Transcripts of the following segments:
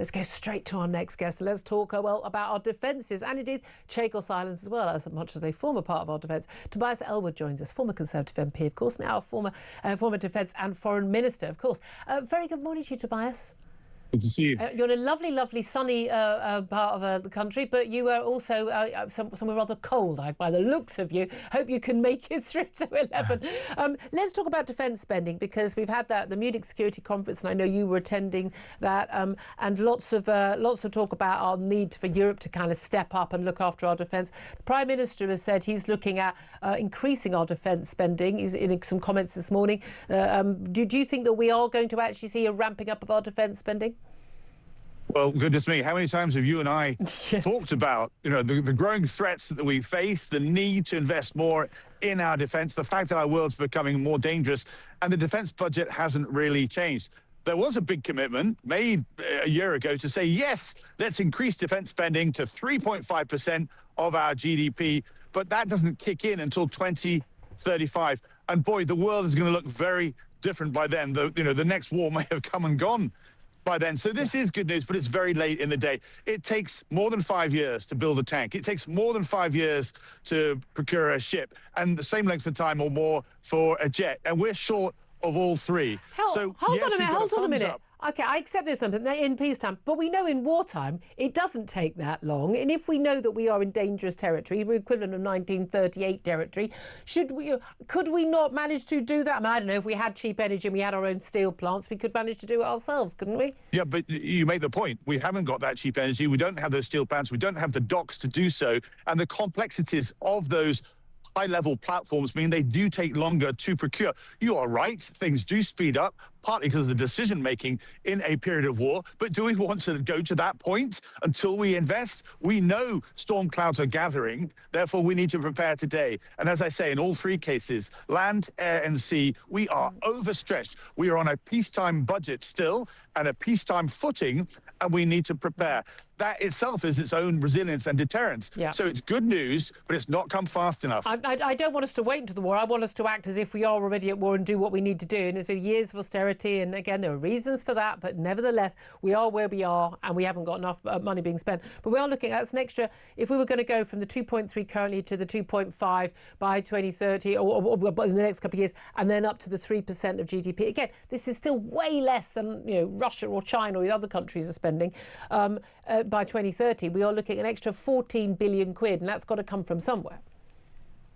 Let's go straight to our next guest. Let's talk, well, about our defences and indeed Chagos Islands as well, as much as they form a part of our defence. Tobias Ellwood joins us, former Conservative MP, of course, now former Defence and Foreign Minister, of course. Very good morning to you, Tobias. Good to see you. You're in a lovely, lovely sunny part of the country, but you are also somewhere rather cold by the looks of you. Hope you can make it through to 11. Let's talk about defence spending, because we've had the Munich Security Conference, and I know you were attending that, and lots of talk about our need for Europe to kind of step up and look after our defence. The Prime Minister has said he's looking at increasing our defence spending. He's in some comments this morning. Do you think that we are going to actually see a ramping up of our defence spending? Well, goodness me, how many times have you and I Yes. talked about, the growing threats that we face, the need to invest more in our defence, the fact that our world's becoming more dangerous, and the defence budget hasn't really changed. There was a big commitment made a year ago to say, yes, let's increase defence spending to 3.5% of our GDP, but that doesn't kick in until 2035. And boy, the world is going to look very different by then. The next war may have come and gone by then. So this is good news, but it's very late in the day. It takes more than 5 years to build a tank. It takes more than 5 years to procure a ship, and the same length of time or more for a jet. And we're short of all three. Hold on a minute. OK, I accept this in peacetime, but we know in wartime it doesn't take that long. And if we know that we are in dangerous territory, we're equivalent of 1938 territory, could we not manage to do that? I mean, I don't know, if we had cheap energy and we had our own steel plants, we could manage to do it ourselves, couldn't we? Yeah, but you make the point. We haven't got that cheap energy. We don't have those steel plants. We don't have the docks to do so. And the complexities of those high-level platforms mean they do take longer to procure. You are right, things do speed up, partly because of the decision-making in a period of war. But do we want to go to that point until we invest? We know storm clouds are gathering, therefore we need to prepare today. And as I say, in all three cases, land, air and sea, we are overstretched. We are on a peacetime budget still and a peacetime footing, and we need to prepare. That itself is its own resilience and deterrence. Yeah. So it's good news, but it's not come fast enough. I don't want us to wait until the war. I want us to act as if we are already at war and do what we need to do. And there's been years of austerity, and again, there are reasons for that, but nevertheless, we are where we are, and we haven't got enough money being spent. But we are looking at an extra, if we were going to go from the 2.3 currently to the 2.5 by 2030, or in the next couple of years, and then up to the 3% of GDP. Again, this is still way less than Russia or China or the other countries are spending. By 2030, we are looking at an extra 14 billion quid, and that's got to come from somewhere.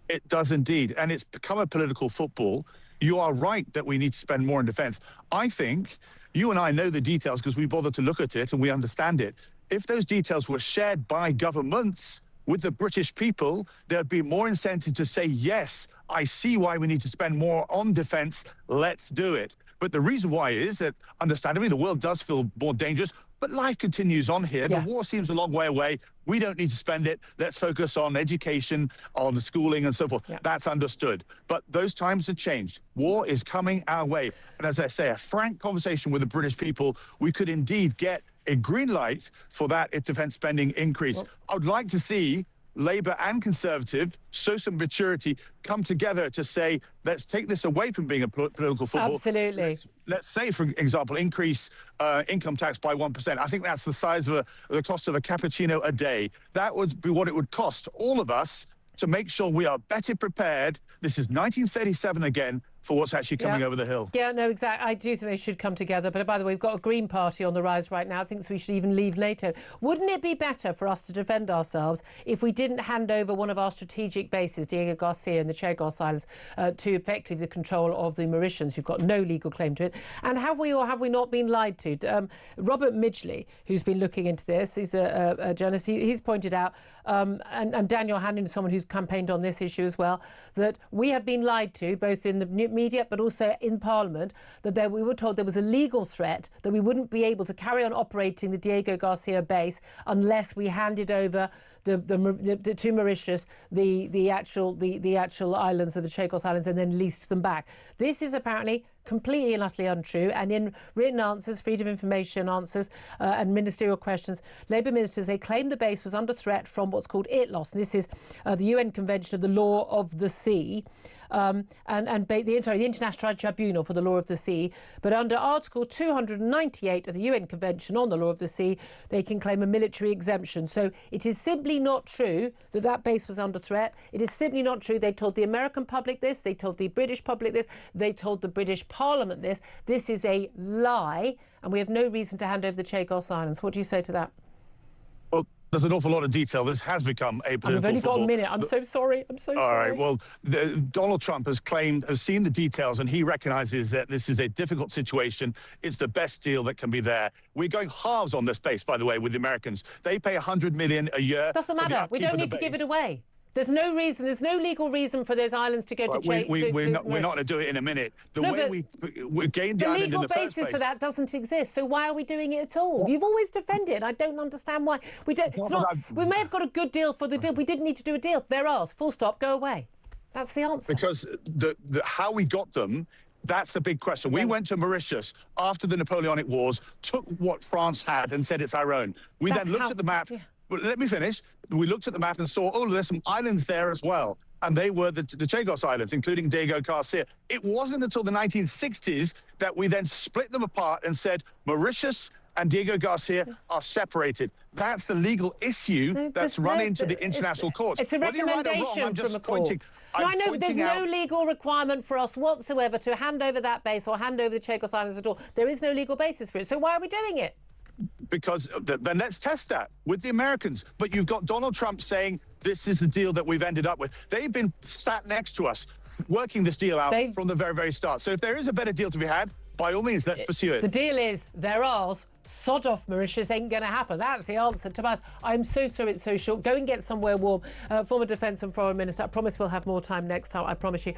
It does indeed, and it's become a political football. You are right that we need to spend more on defence. I think you and I know the details because we bothered to look at it and we understand it. If those details were shared by governments with the British people, there'd be more incentive to say, yes, I see why we need to spend more on defence, let's do it. But the reason why is that, understandably, the world does feel more dangerous, but life continues on here. Yeah. The war seems a long way away. We don't need to spend it. Let's focus on education, on schooling and so forth. Yeah. That's understood. But those times have changed. War is coming our way. And as I say, a frank conversation with the British people, we could indeed get a green light for that defence spending increase. Well, I would like to see Labour and Conservative show some maturity, come together to say, let's take this away from being a political football. Absolutely. Let's say, for example, increase income tax by 1%. I think that's the size of the cost of a cappuccino a day. That would be what it would cost all of us to make sure we are better prepared. This is 1937 again for what's actually coming over the hill. Yeah, no, exactly. I do think they should come together. But by the way, we've got a Green Party on the rise right now. I think we should even leave NATO. Wouldn't it be better for us to defend ourselves if we didn't hand over one of our strategic bases, Diego Garcia and the Chagos Islands, to effectively the control of the Mauritians, who've got no legal claim to it? And have we or have we not been lied to? Robert Midgley, who's been looking into this, he's a journalist, he's pointed out, and Daniel Hannon, someone who's campaigned on this issue as well, that we have been lied to, both in the media but also in Parliament, that we were told there was a legal threat that we wouldn't be able to carry on operating the Diego Garcia base unless we handed over to Mauritius the actual islands of the Chagos Islands and then leased them back. This is apparently completely and utterly untrue. And in written answers, freedom of information answers and ministerial questions, Labour ministers, they claimed the base was under threat from what's called ITLOS. And this is the UN Convention of the Law of the Sea. The International Tribunal for the Law of the Sea. But under Article 298 of the UN Convention on the Law of the Sea, they can claim a military exemption. So it is simply not true that that base was under threat. It is simply not true. They told the American public this. They told the British public this. They told the British Parliament this. This is a lie, and we have no reason to hand over the Chagos Islands. What do you say to that? Well, there's an awful lot of detail. This has become a political I've only got a minute. I'm so sorry. All right. Well, Donald Trump has seen the details, and he recognises that this is a difficult situation. It's the best deal that can be there. We're going halves on this base, by the way, with the Americans. They pay $100 million a year. Doesn't matter. We don't need to give it away. There's no reason. There's no legal reason for those islands to go to Chagos. We're not going to do it in a minute. The we gained the island in the first place. The legal basis for that doesn't exist. So why are we doing it at all? You've always defended it. I don't understand why. We don't. It's not. We may have got a good deal for the deal. We didn't need to do a deal. They're ours. Full stop. Go away. That's the answer. Because how we got them. That's the big question. We went to Mauritius after the Napoleonic Wars, took what France had and said it's our own. We then looked at the map. Yeah. But let me finish. We looked at the map and saw, oh, there's some islands there as well. And they were the Chagos Islands, including Diego Garcia. It wasn't until the 1960s that we then split them apart and said Mauritius and Diego Garcia are separated. That's the legal issue that's run into the international courts. It's a recommendation from a court. No, I know there's no legal requirement for us whatsoever to hand over that base or hand over the Chagos Islands at all. There is no legal basis for it. So why are we doing it? Because then let's test that with the Americans. But you've got Donald Trump saying this is the deal that we've ended up with. They've been sat next to us working this deal out from the very, very start. So if there is a better deal to be had, by all means, let's pursue it. The deal is they're ours. Sod off, Mauritius ain't going to happen. That's the answer. Tobias, I'm so sorry it's so short. Go and get somewhere warm. Former Defence and Foreign Minister. I promise we'll have more time next time. I promise you.